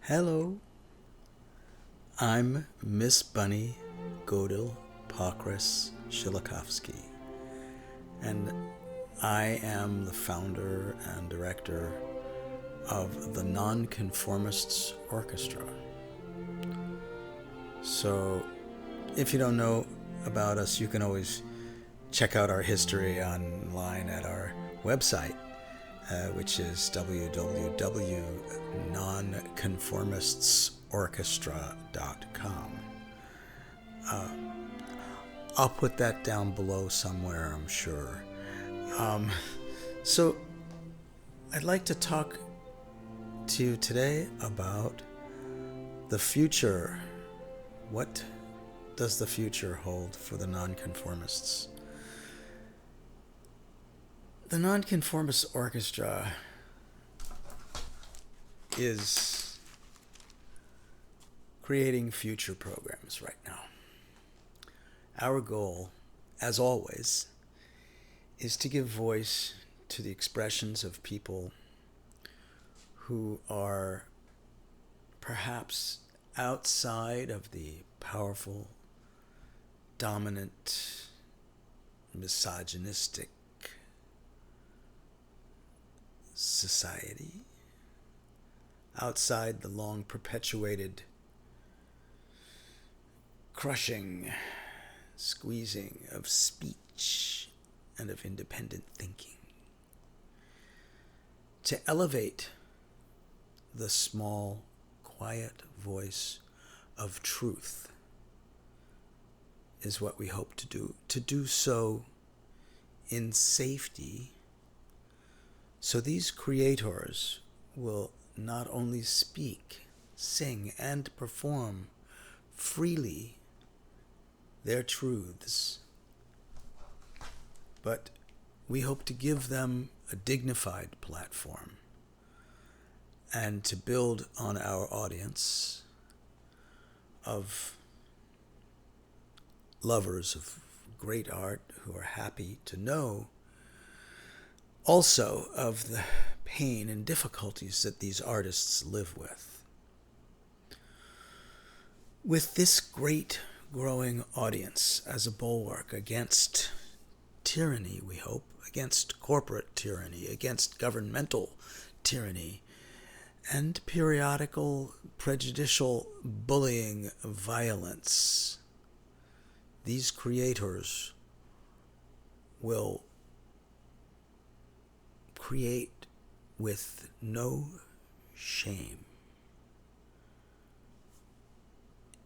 Hello, I'm Miss Bunny Godil Pakras Shilakovsky, and I am the founder and director of the Non-Conformists Orchestra. So, if you don't know about us, you can always check out our history online at our website, which is www.nonconformistsorchestra.com. I'll put that down below somewhere, I'm sure. So, I'd like to talk to you today about the future. What does the future hold for the nonconformists? The Nonconformists Orchestra is creating future programs right now. Our goal, as always, is to give voice to the expressions of people who are perhaps outside of the powerful, dominant, misogynistic society, outside the long perpetuated crushing, squeezing of speech and of independent thinking, to elevate the small, quiet voice of truth is what we hope to do so in safety. So these creators will not only speak, sing, and perform freely their truths, but we hope to give them a dignified platform and to build on our audience of lovers of great art who are happy to know also of the pain and difficulties that these artists live with. With this great growing audience as a bulwark against tyranny, we hope, against corporate tyranny, against governmental tyranny, and periodical prejudicial bullying violence, these creators will create with no shame.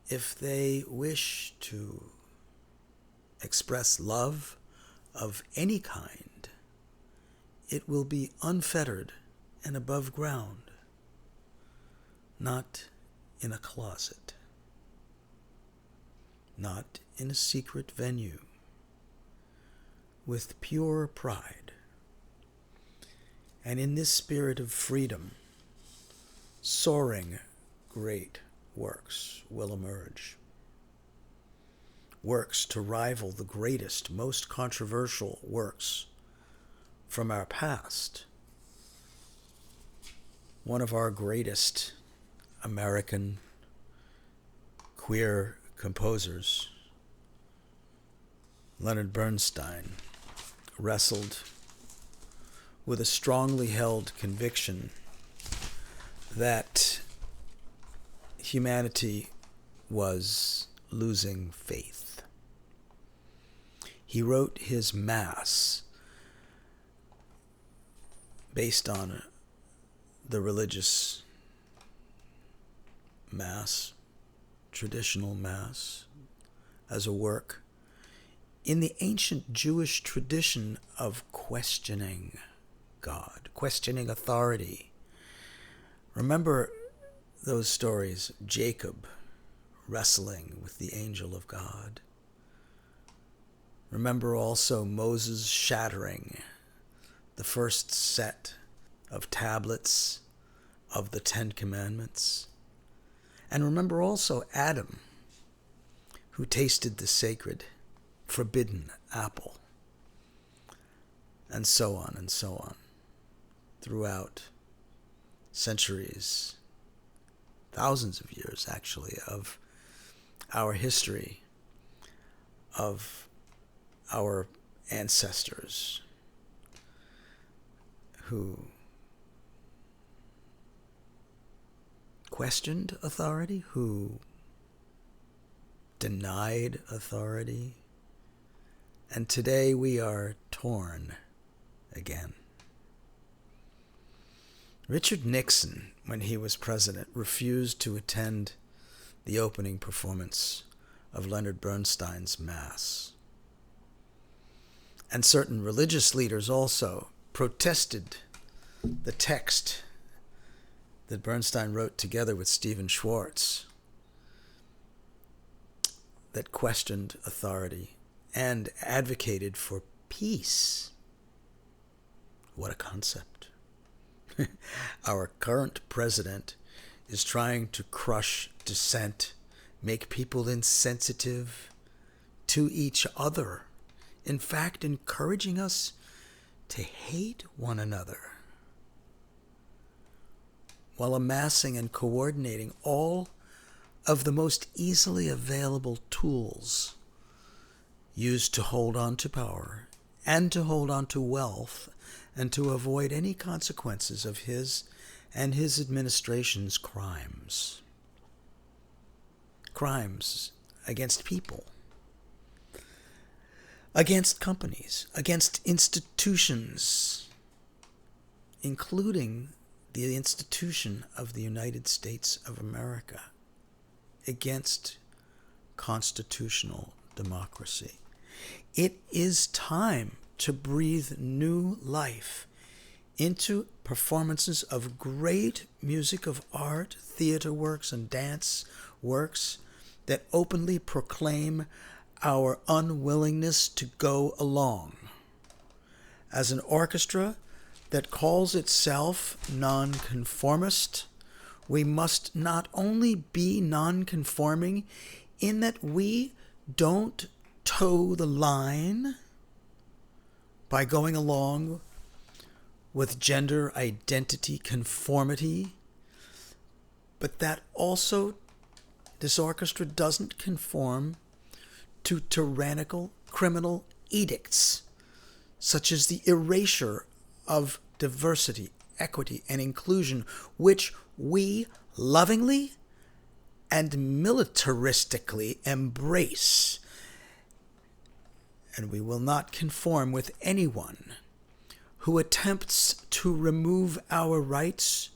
If they wish to express love of any kind, it will be unfettered and above ground, not in a closet, not in a secret venue, with pure pride. And in this spirit of freedom, soaring great works will emerge. Works to rival the greatest, most controversial works from our past. One of our greatest American queer composers, Leonard Bernstein, wrestled with a strongly held conviction that humanity was losing faith. He wrote his Mass based on the religious Mass, traditional Mass, as a work in the ancient Jewish tradition of questioning God, questioning authority. Remember those stories, Jacob wrestling with the angel of God. Remember also Moses shattering the first set of tablets of the Ten Commandments. And remember also Adam, who tasted the sacred, forbidden apple. And so on, throughout centuries thousands of years actually, of our history, of our ancestors who questioned authority, who denied authority, and today we are torn again. Richard Nixon, when he was president, refused to attend the opening performance of Leonard Bernstein's Mass. And certain religious leaders also protested the text that Bernstein wrote together with Stephen Schwartz that questioned authority and advocated for peace. What a concept. Our current president is trying to crush dissent, make people insensitive to each other. In fact, encouraging us to hate one another, while amassing and coordinating all of the most easily available tools used to hold on to power and to hold on to wealth and to avoid any consequences of his and his administration's crimes. Crimes against people, against companies, against institutions, including the institution of the United States of America, against constitutional democracy. It is time to breathe new life into performances of great music, of art, theater works, and dance works that openly proclaim our unwillingness to go along. As an orchestra that calls itself non-conformist, we must not only be non-conforming in that we don't toe the line by going along with gender identity conformity, but that also this orchestra doesn't conform to tyrannical criminal edicts, such as the erasure of diversity, equity, and inclusion, which we lovingly and militaristically embrace. And we will not conform with anyone who attempts to remove our rights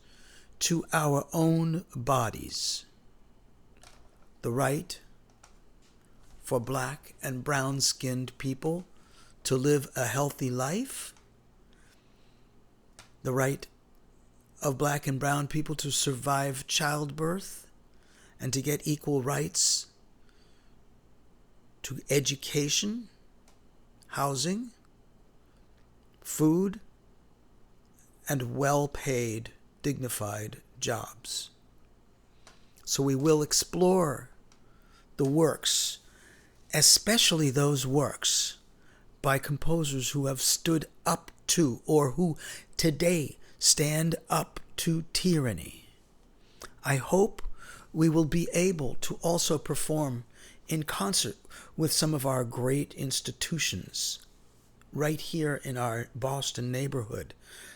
to our own bodies. The right for black and brown-skinned people to live a healthy life, the right of black and brown people to survive childbirth and to get equal rights to education, housing, food, and well-paid, dignified jobs. So we will explore the works, especially those works by composers who have stood up to, or who today stand up to, tyranny. I hope we will be able to also perform in concert with some of our great institutions right here in our Boston neighborhood,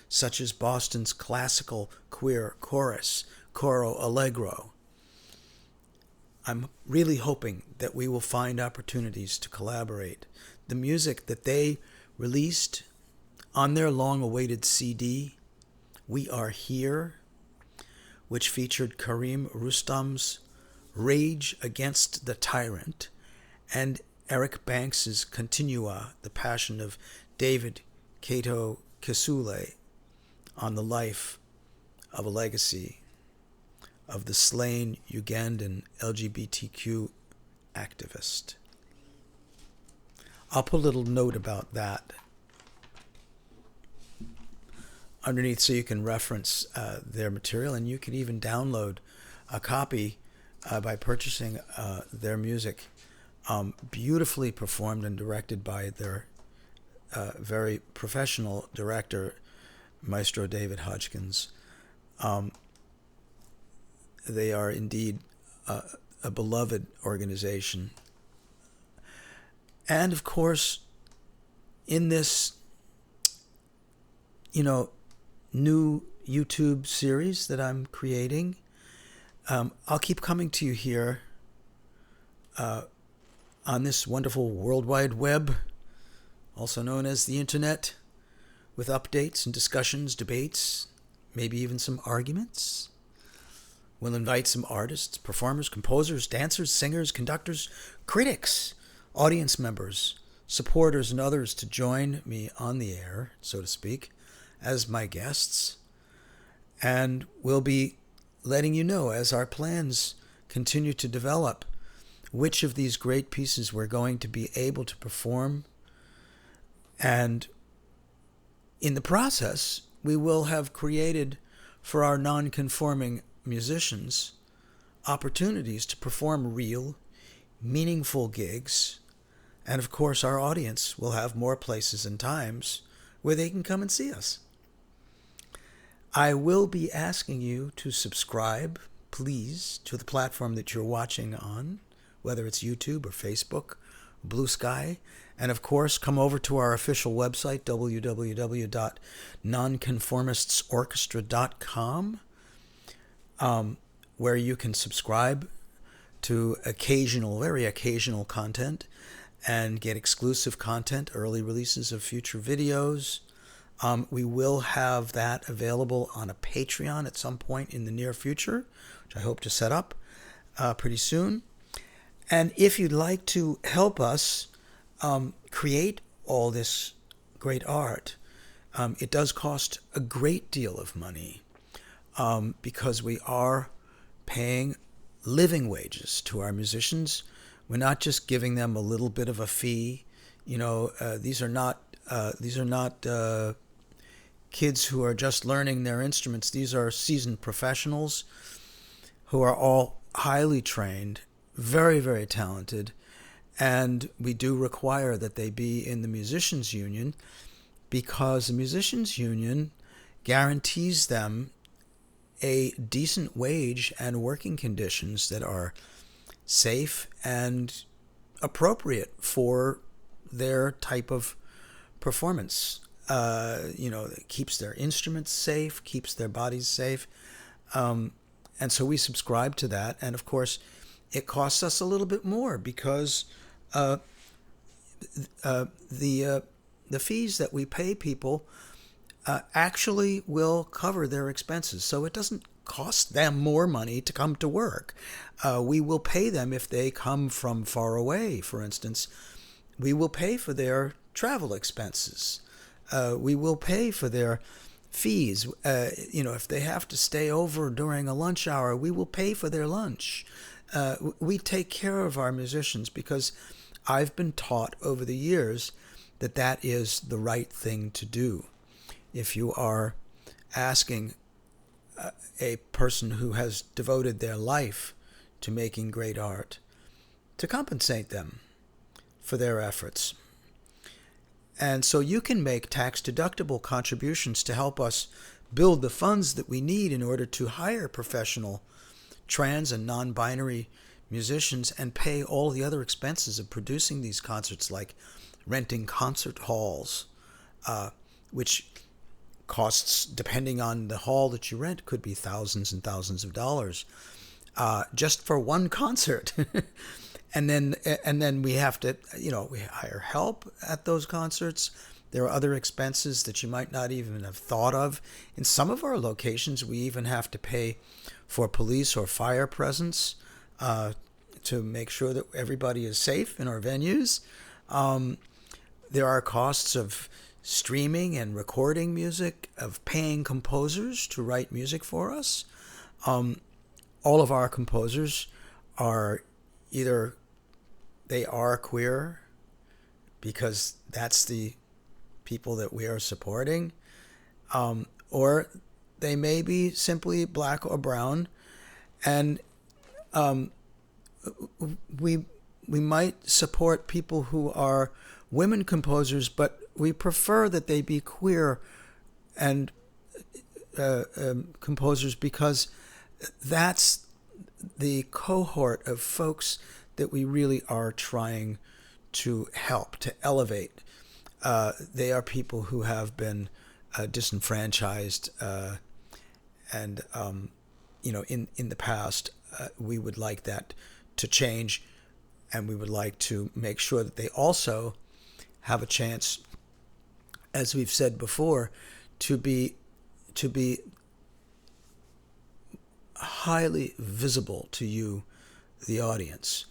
such as Boston's classical queer chorus, Coro Allegro. I'm really hoping that we will find opportunities to collaborate. The music that they released on their long-awaited CD, We Are Here, which featured Karim Rustam's Rage Against the Tyrant and Eric Banks's Continua, the Passion of David Kato Kisule, on the life of a legacy of the slain Ugandan LGBTQ activist. I'll put a little note about that underneath so you can reference their material, and you can even download a copy by purchasing their music, beautifully performed and directed by their very professional director, Maestro David Hodgkins. they are indeed a beloved organization. And of course, in this, new YouTube series that I'm creating, I'll keep coming to you here on this wonderful World Wide Web, also known as the Internet, with updates and discussions, debates, maybe even some arguments. We'll invite some artists, performers, composers, dancers, singers, conductors, critics, audience members, supporters, and others to join me on the air, so to speak, as my guests. And we'll be letting you know as our plans continue to develop which of these great pieces we're going to be able to perform. And in the process, we will have created for our non-conforming musicians opportunities to perform real, meaningful gigs. And of course, our audience will have more places and times where they can come and see us. I will be asking you to subscribe, please, to the platform that you're watching on, whether it's YouTube or Facebook, Bluesky, and of course, come over to our official website, www.nonconformistsorchestra.com, where you can subscribe to very occasional content and get exclusive content, early releases of future videos. We will have that available on a Patreon at some point in the near future, which I hope to set up pretty soon. And if you'd like to help us create all this great art, it does cost a great deal of money because we are paying living wages to our musicians. We're not just giving them a little bit of a fee. These are not kids who are just learning their instruments. These are seasoned professionals who are all highly trained, very, very talented, and we do require that they be in the Musicians Union because the Musicians Union guarantees them a decent wage and working conditions that are safe and appropriate for their type of performance. It keeps their instruments safe, keeps their bodies safe. And so we subscribe to that. And of course, it costs us a little bit more because the fees that we pay people actually will cover their expenses. So it doesn't cost them more money to come to work. We will pay them if they come from far away, for instance. We will pay for their travel expenses. We will pay for their fees. If they have to stay over during a lunch hour, we will pay for their lunch. We take care of our musicians because I've been taught over the years that that is the right thing to do. If you are asking a person who has devoted their life to making great art to compensate them for their efforts. And so you can make tax-deductible contributions to help us build the funds that we need in order to hire professional trans and non-binary musicians and pay all the other expenses of producing these concerts, like renting concert halls, which costs, depending on the hall that you rent, could be thousands and thousands of dollars just for one concert. And then we have to, we hire help at those concerts. There are other expenses that you might not even have thought of. In some of our locations, we even have to pay for police or fire presence to make sure that everybody is safe in our venues. There are costs of streaming and recording music, of paying composers to write music for us. All of our composers are either they are queer because that's the people that we are supporting, or they may be simply black or brown, and we might support people who are women composers, but we prefer that they be queer and composers because that's the cohort of folks that we really are trying to help, to elevate. They are people who have been disenfranchised, and in the past. We would like that to change, and we would like to make sure that they also have a chance, as we've said before, to be highly visible to you, the audience,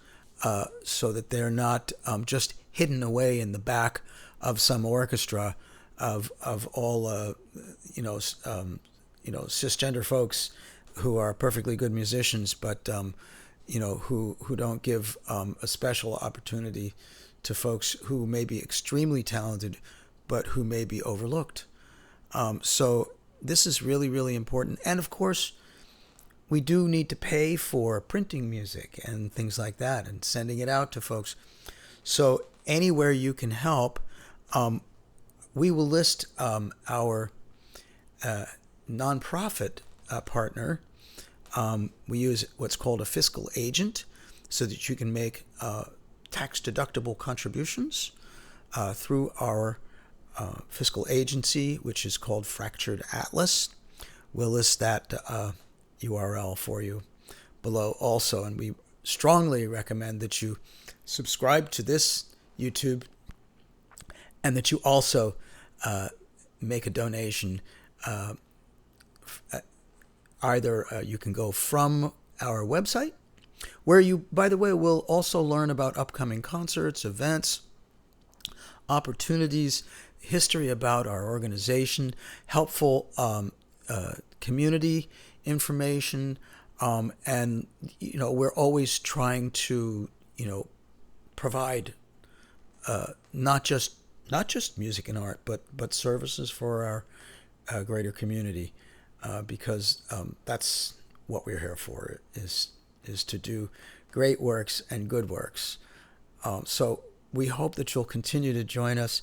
so that they're not just hidden away in the back of some orchestra of all cisgender folks who are perfectly good musicians, but who don't give a special opportunity to folks who may be extremely talented, but who may be overlooked. So this is really, really important. And of course, we do need to pay for printing music and things like that and sending it out to folks. So anywhere you can help, we will list our nonprofit partner. We use what's called a fiscal agent so that you can make tax-deductible contributions through our fiscal agency, which is called Fractured Atlas. We'll list that URL for you below also, and we strongly recommend that you subscribe to this YouTube and that you also make a donation. Either you can go from our website, where you, by the way, will also learn about upcoming concerts, events, opportunities, history about our organization, helpful community information, and we're always trying to provide not just music and art, but services for our greater community, because that's what we're here for, is to do great works and good works. So we hope that you'll continue to join us.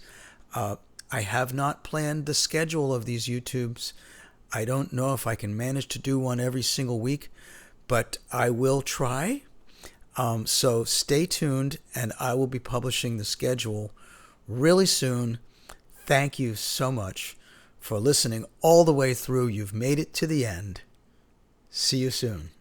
I have not planned the schedule of these YouTubes. I don't know if I can manage to do one every single week, but I will try. So stay tuned, and I will be publishing the schedule really soon. Thank you so much for listening all the way through. You've made it to the end. See you soon.